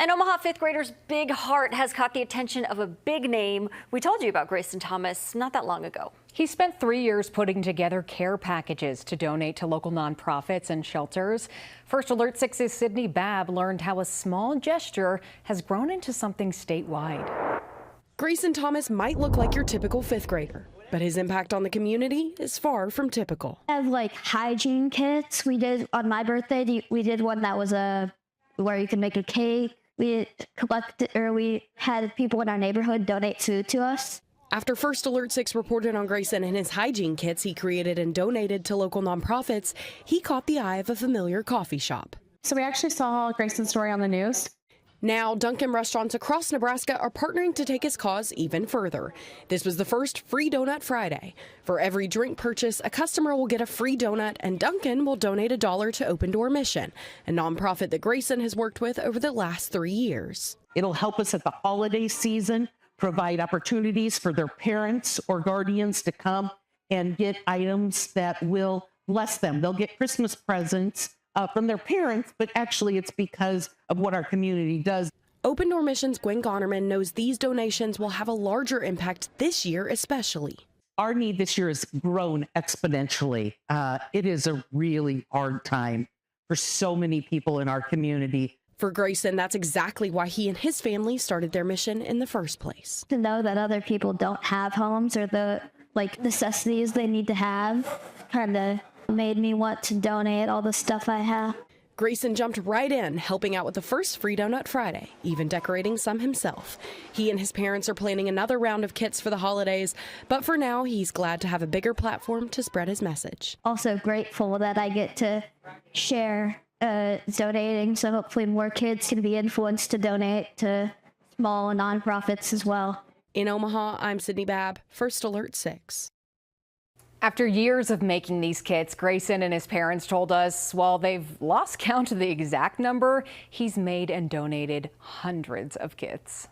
An Omaha fifth grader's big heart has caught the attention of a big name. We told you about Grayson Thomas not that long ago. He spent 3 years putting together care packages to donate to local nonprofits and shelters. First Alert 6's Sydney Babb learned how a small gesture has grown into something statewide. Grayson Thomas might look like your typical fifth grader, but his impact on the community is far from typical. I have like hygiene kits. We did on my birthday. We did one that was where you can make a cake. We had people in our neighborhood donate food to us. After First Alert 6 reported on Grayson and his hygiene kits he created and donated to local nonprofits, he caught the eye of a familiar coffee shop. So we actually saw Grayson's story on the news. Now, Dunkin' restaurants across Nebraska are partnering to take his cause even further. This was the first Free Donut Friday. For every drink purchase, a customer will get a free donut, and Dunkin' will donate $1 to Open Door Mission, a nonprofit that Grayson has worked with over the last 3 years. It'll help us at the holiday season, provide opportunities for their parents or guardians to come and get items that will bless them. They'll get Christmas presents from their parents, but actually it's because of what our community does. Open Door Mission's Gwen Gonerman knows these donations will have a larger impact this year especially. Our need this year has grown exponentially. It is a really hard time for so many people in our community. For Grayson, that's exactly why he and his family started their mission in the first place. To know that other people don't have homes or the necessities they need to have kind of made me want to donate all the stuff I have. Grayson jumped right in, helping out with the first Free Donut Friday, even decorating some himself. He and his parents are planning another round of kits for the holidays, but for now, he's glad to have a bigger platform to spread his message. Also grateful that I get to share donating, so hopefully more kids can be influenced to donate to small nonprofits as well. In Omaha, I'm Sydney Babb, First Alert 6. After years of making these kits, Grayson and his parents told us while they've lost count of the exact number, he's made and donated hundreds of kits.